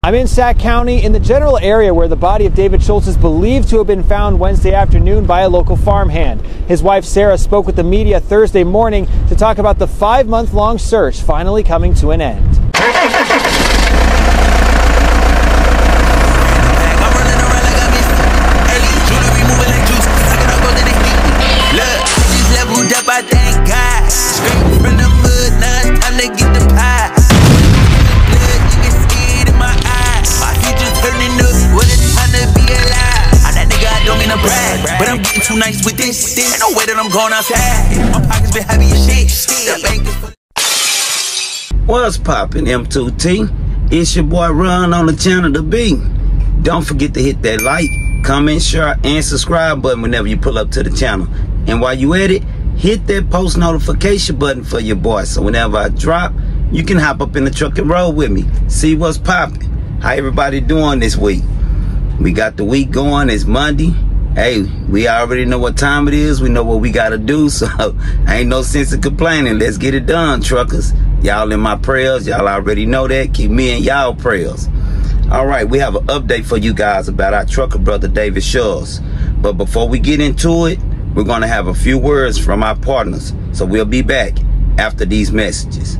I'm in Sac County in the general area where the body of David Schultz is believed to have been found Wednesday afternoon by a local farmhand. His wife Sarah spoke with the media Thursday morning to talk about the 5-month-long search finally coming to an end. But I'm getting too nice with this. Ain't no way that I'm going outside. My pockets been heavy as shit. What's poppin', M2T? It's your boy Run on the channel to be. Don't forget to hit that like, comment, share, and subscribe button whenever you pull up to the channel. And while you at it, hit that post notification button for your boy, so whenever I drop, you can hop up in the truck and roll with me. See what's poppin'. How everybody doing this week? We got the week going. It's Monday. Hey, we already know what time it is. We know what we gotta do, so ain't no sense in complaining. Let's get it done, truckers. Y'all in my prayers. Y'all already know that. Keep me in y'all prayers. All right, we have an update for you guys about our trucker brother, David Schultz. But before we get into it, we're gonna have a few words from our partners. So we'll be back after these messages.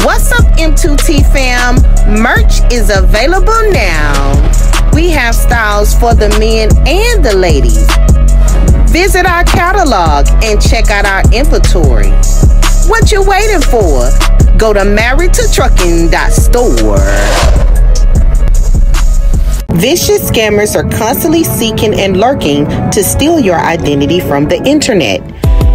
What's up, M2T fam? Merch is available now. We have styles for the men and the ladies. Visit our catalog and check out our inventory. What you waiting for? Go to marriedtotrucking.store. Vicious scammers are constantly seeking and lurking to steal your identity from the internet.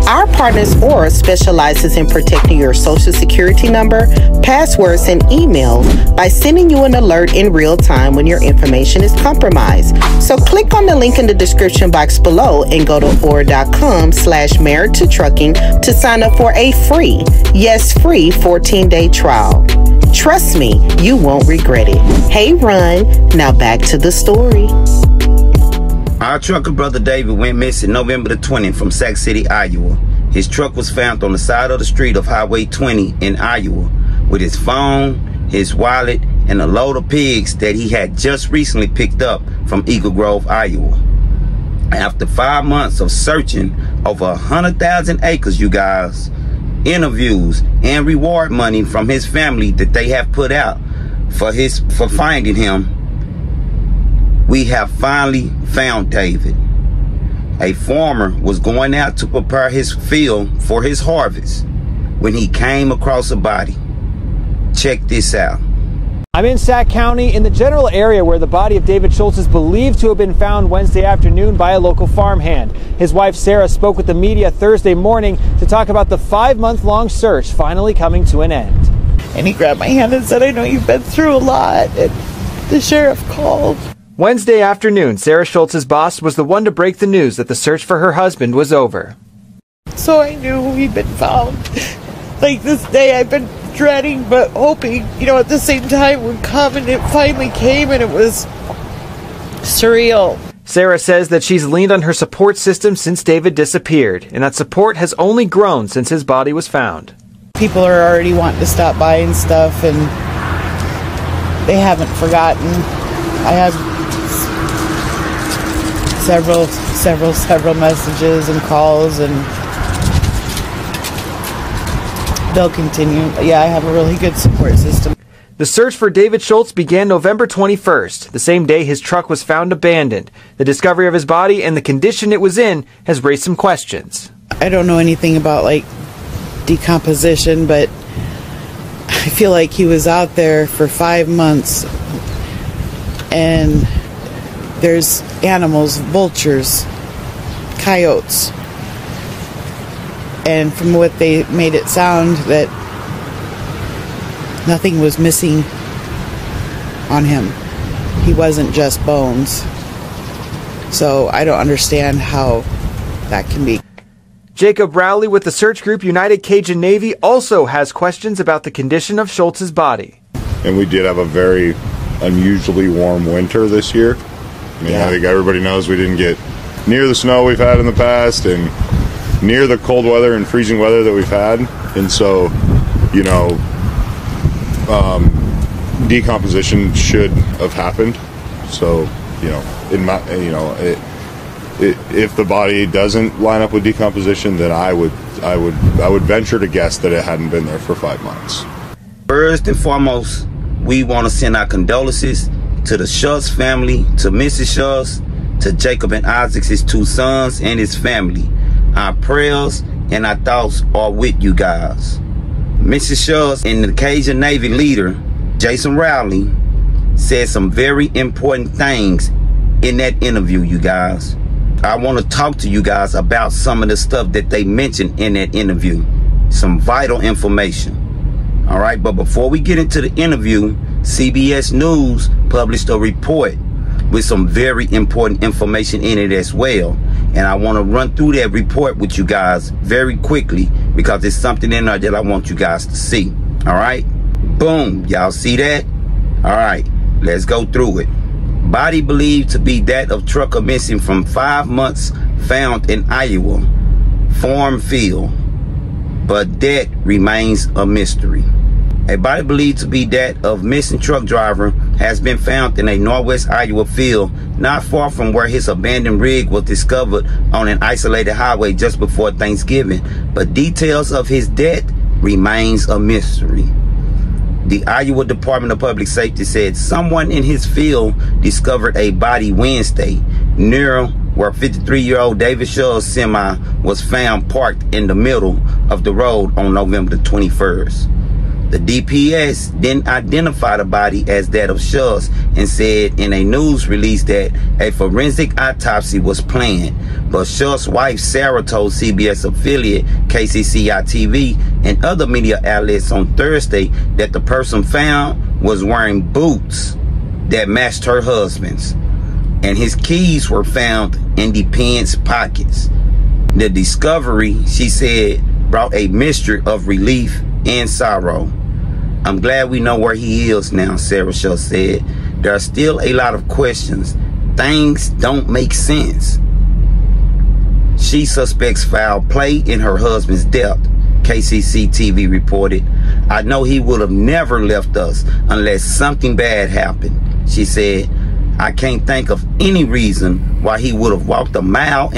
Our partners Aura specializes in protecting your social security number, passwords, and emails by sending you an alert in real time when your information is compromised. So click on the link in the description box below and go to aura.com/marriedtotrucking to sign up for a free, yes free 14-day trial. Trust me, you won't regret it. Hey Run, now back to the story. Our trucker brother David went missing November the 20th from Sac City, Iowa. His truck was found on the side of the street of Highway 20 in Iowa with his phone, his wallet, and a load of pigs that he had just recently picked up from Eagle Grove, Iowa. After 5 months of searching over 100,000 acres, you guys, interviews and reward money from his family that they have put out for finding him, we have finally found David. A farmer was going out to prepare his field for his harvest when he came across a body. Check this out. I'm in Sac County in the general area where the body of David Schultz is believed to have been found Wednesday afternoon by a local farmhand. His wife Sarah spoke with the media Thursday morning to talk about the 5-month-long search finally coming to an end. And he grabbed my hand and said, "I know you've been through a lot." And the sheriff called. Wednesday afternoon, Sarah Schultz's boss was the one to break the news that the search for her husband was over. So I knew he'd been found. Like this day I've been dreading but hoping, at the same time would come, and it finally came, and it was surreal. Sarah says that she's leaned on her support system since David disappeared, and that support has only grown since his body was found. People are already wanting to stop by and stuff, and they haven't forgotten. I have several messages and calls, and they'll continue. Yeah, I have a really good support system. The search for David Schultz began November 21st, the same day his truck was found abandoned. The discovery of his body and the condition it was in has raised some questions. I don't know anything about decomposition, but I feel like he was out there for 5 months, and there's animals, vultures, coyotes, and from what they made it sound, that nothing was missing on him. He wasn't just bones. So I don't understand how that can be. Jacob Rowley with the search group United Cajun Navy also has questions about the condition of Schultz's body. And we did have a very unusually warm winter this year. I mean, I think everybody knows we didn't get near the snow we've had in the past and near the cold weather and freezing weather that we've had. And so, decomposition should have happened. So, if the body doesn't line up with decomposition, then I would venture to guess that it hadn't been there for 5 months. First and foremost, we want to send our condolences to the Schultz family, to Mrs. Schultz, to Jacob and Isaac, his 2 sons, and his family. Our prayers and our thoughts are with you guys. Mrs. Schultz and the Cajun Navy leader, Jason Rowley, said some very important things in that interview, you guys. I want to talk to you guys about some of the stuff that they mentioned in that interview. Some vital information. All right, but before we get into the interview, CBS News published a report with some very important information in it as well. And I want to run through that report with you guys very quickly because there's something in there that I want you guys to see. All right, boom, y'all see that? All right, let's go through it. Body believed to be that of trucker missing from 5 months found in Iowa farm field, but death remains a mystery. A body believed to be that of missing truck driver has been found in a northwest Iowa field not far from where his abandoned rig was discovered on an isolated highway just before Thanksgiving, but details of his death remains a mystery. The Iowa Department of Public Safety said someone in his field discovered a body Wednesday near where 53-year-old David Schultz's semi was found parked in the middle of the road on November the 21st. The DPS didn't identify the body as that of Schultz and said in a news release that a forensic autopsy was planned. But Schultz's wife Sarah told CBS affiliate KCCI-TV and other media outlets on Thursday that the person found was wearing boots that matched her husband's, and his keys were found in the pants pockets. The discovery, she said, brought a mixture of relief and sorrow. I'm glad we know where he is now, Sarah Schultz said. There are still a lot of questions. Things don't make sense. She suspects foul play in her husband's death, KCC-TV reported. I know he would have never left us unless something bad happened, she said. I can't think of any reason why he would have walked 1.5 miles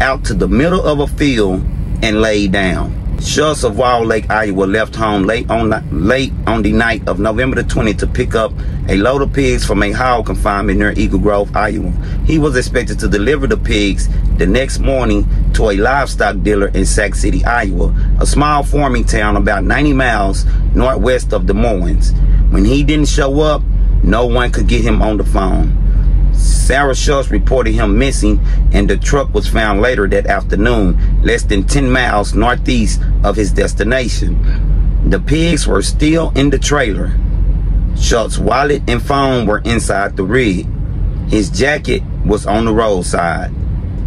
out to the middle of a field and laid down. Schultz of Wall Lake, Iowa left home late on the night of November the 20th to pick up a load of pigs from a hog confinement near Eagle Grove, Iowa. He was expected to deliver the pigs the next morning to a livestock dealer in Sac City, Iowa, a small farming town about 90 miles northwest of Des Moines. When he didn't show up, no one could get him on the phone. Sarah Schultz reported him missing, and the truck was found later that afternoon, less than 10 miles northeast of his destination. The pigs were still in the trailer. Schultz's wallet and phone were inside the rig. His jacket was on the roadside.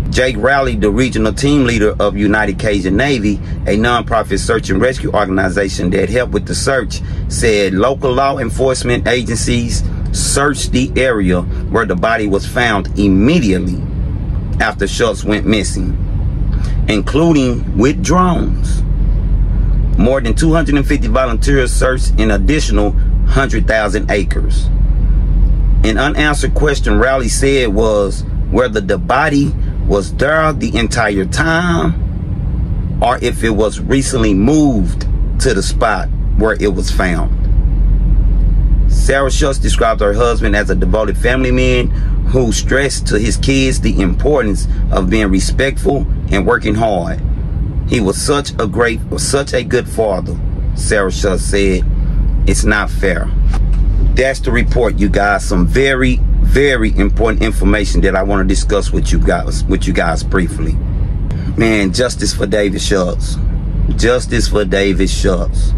Jake Rowley, the regional team leader of United Cajun Navy, a nonprofit search and rescue organization that helped with the search, said local law enforcement agencies searched the area where the body was found immediately after Schultz went missing, including with drones. More than 250 volunteers searched an additional 100,000 acres. An unanswered question Rowley said was whether the body was there the entire time or if it was recently moved to the spot where it was found. Sarah Schultz described her husband as a devoted family man who stressed to his kids the importance of being respectful and working hard. He was such a good father, Sarah Schultz said. It's not fair. That's the report, you guys. Some very, very important information that I want to discuss with you guys briefly. Man, justice for David Schultz. Justice for David Schultz.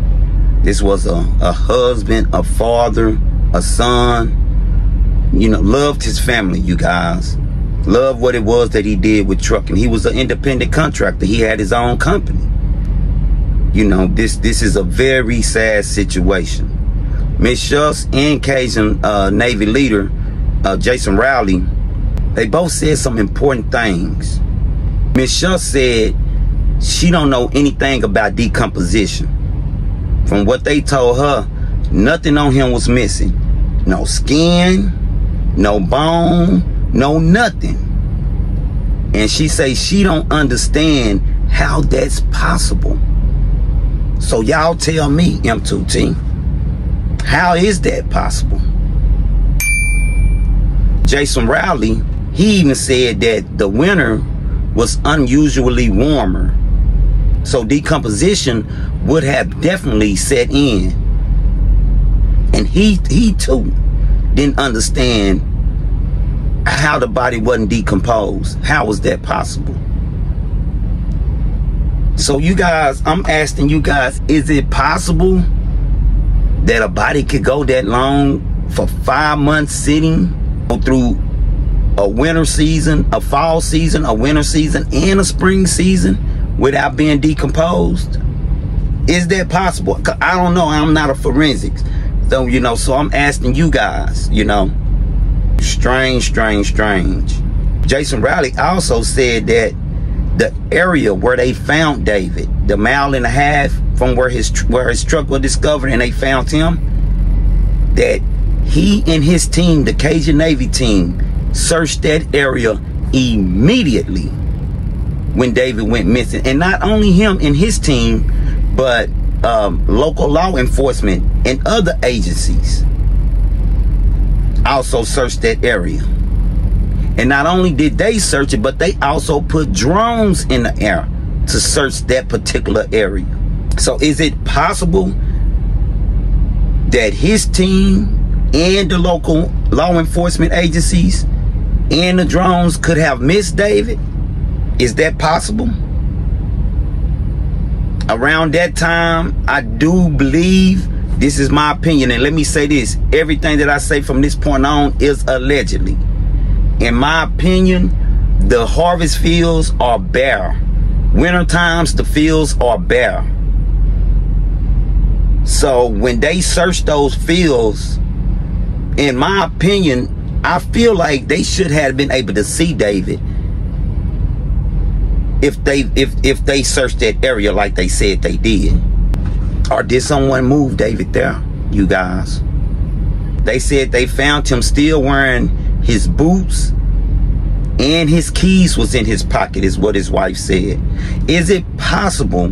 This was a husband, a father, a son. You know, loved his family, you guys. Loved what it was that he did with trucking. He was an independent contractor. He had his own company. You know, this is a very sad situation. Ms. Schultz and Cajun Navy leader Jason Rowley, they both said some important things. Ms. Schultz said she don't know anything about decomposition. From what they told her, Nothing on him was missing. No skin, no bone, no nothing. And she say she don't understand how that's possible. So y'all tell me, M2T, how is that possible? Jason Rowley, he even said that the winter was unusually warmer, so decomposition would have definitely set in. And he too didn't understand how the body wasn't decomposed. How was that possible? So you guys, I'm asking you guys, is it possible that a body could go that long for 5 months sitting through a winter season, a fall season, a winter season, and a spring season without being decomposed? Is that possible? I don't know. I'm not a forensics. So, you know, so I'm asking you guys, you know, strange. Jason Rowley also said that the area where they found David, the mile and a half from where his truck was discovered and they found him, that he and his team, the Cajun Navy team, searched that area immediately when David went missing. And not only him and his team, but local law enforcement and other agencies also searched that area. And not only did they search it, but they also put drones in the air to search that particular area. So is it possible that his team and the local law enforcement agencies and the drones could have missed David? Is that possible? Around that time, I do believe, this is my opinion, and let me say this, everything that I say from this point on is allegedly. In my opinion, the harvest fields are bare. Winter times, the fields are bare. So when they search those fields, in my opinion, I feel like they should have been able to see David if they searched that area like they said they did. Or did someone move David there, you guys? They said they found him still wearing his boots and his keys was in his pocket, is what his wife said. Is it possible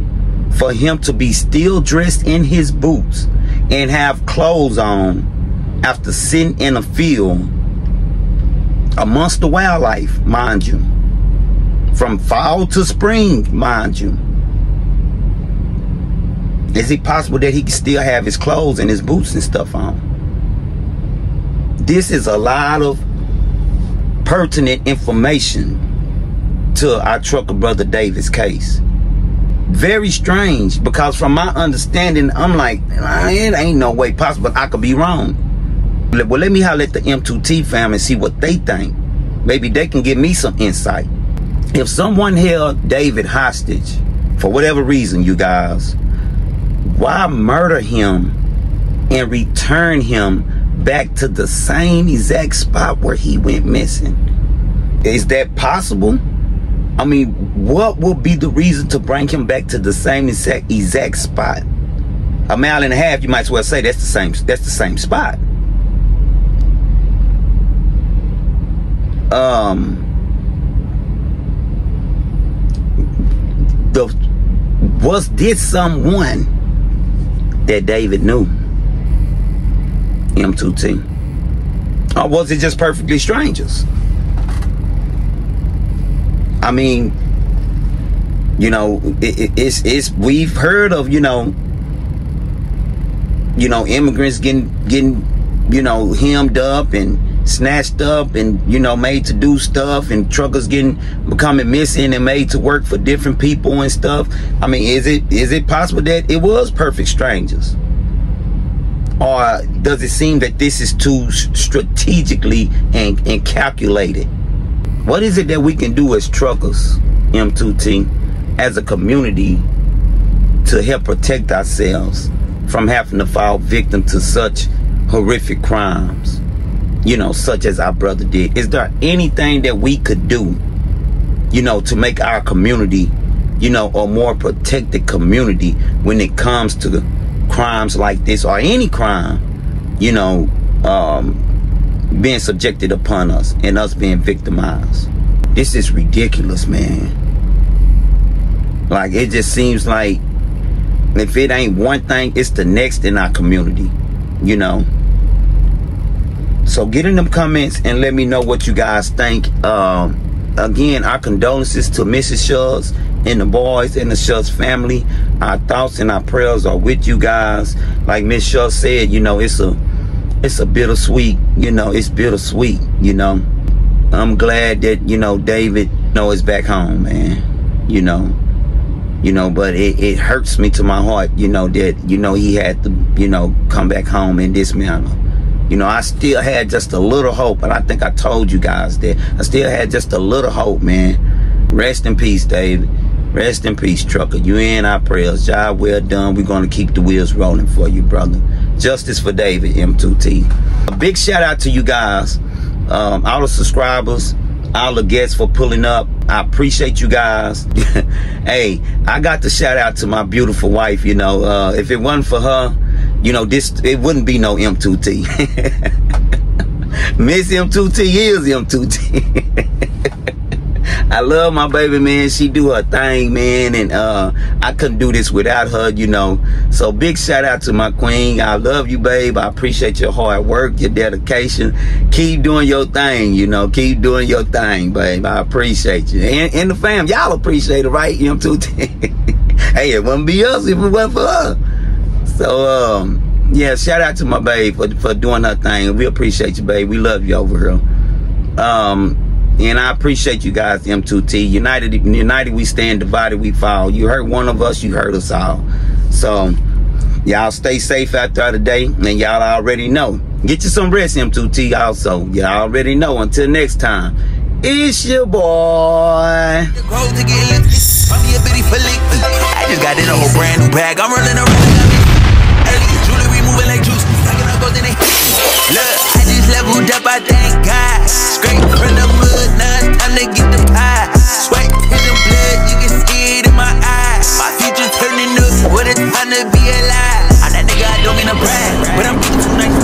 for him to be still dressed in his boots and have clothes on after sitting in a field amongst the wildlife, mind you, from fall to spring, mind you? Is it possible that he can still have his clothes and his boots and stuff on? This is a lot of pertinent information to our trucker brother David's case. Very strange, because from my understanding, I'm like, it ain't no way possible. I could be wrong. Well, let me holler at the M2T family and see what they think. Maybe they can give me some insight. If someone held David hostage for whatever reason, you guys, why murder him and return him back to the same exact spot where he went missing? Is that possible? I mean, what will be the reason to bring him back to the same exact spot? A mile and a half, you might as well say that's the same spot. Was this someone that David knew? M2T. Or was it just perfectly strangers? I mean, you know, it's we've heard of, you know, immigrants getting, you know, hemmed up and snatched up and, you know, made to do stuff, and truckers becoming missing and made to work for different people and stuff. I mean, is it possible that it was perfect strangers? Or does it seem that this is too strategically and calculated? What is it that we can do as truckers, M2T, as a community to help protect ourselves from having to fall victim to such horrific crimes, you know, such as our brother did? Is there anything that we could do, you know, to make our community, you know, a more protected community when it comes to crimes like this or any crime, you know, being subjected upon us and us being victimized. This is ridiculous, man. Like, it just seems like if it ain't one thing, it's the next in our community, you know. So get in them comments and let me know what you guys think. Again, our condolences to Mrs. Schultz and the boys and the Schultz family. Our thoughts and our prayers are with you guys. Like Miss Schultz said, you know, it's a bittersweet, you know, it's bittersweet, you know. I'm glad that, you know, David, you know, is back home, man. You know, but it hurts me to my heart, you know, that, you know, he had to, you know, come back home in this manner. You know, I still had just a little hope, and I think I told you guys that. I still had just a little hope, man. Rest in peace, David. Rest in peace, trucker. You in our prayers. Job well done. We're going to keep the wheels rolling for you, brother. Justice for David, M2T. A big shout out to you guys, all the subscribers, all the guests for pulling up. I appreciate you guys. Hey, I got to shout out to my beautiful wife, you know. If it wasn't for her, you know, it wouldn't be no M2T. Miss M2T is M2T. I love my baby, man. She do her thing, man, and I couldn't do this without her, you know. So big shout out to my queen. I love you, babe. I appreciate your hard work, your dedication. Keep doing your thing, you know. Keep doing your thing, babe. I appreciate you. And the fam, y'all appreciate it, right? M2T. Hey, it wouldn't be us if it wasn't for her. So, yeah, shout out to my babe for doing her thing. We appreciate you, babe. We love you over here. And I appreciate you guys, M2T. United we stand, divided we fall. You hurt one of us, you hurt us all. So, y'all stay safe out there today. And y'all already know. Get you some rest, M2T, also. Y'all already know. Until next time, it's your boy. I just got in a whole brand new bag. I'm running around. Jewelry moving like juice. Look, I just leveled up, I thank God. Straight from the mud, now it's time to get the pie. Sweat in the blood, you can see it in my eyes. My future turning up, what a time to be alive. I'm that nigga, I don't mean to brag, but I'm getting too nice.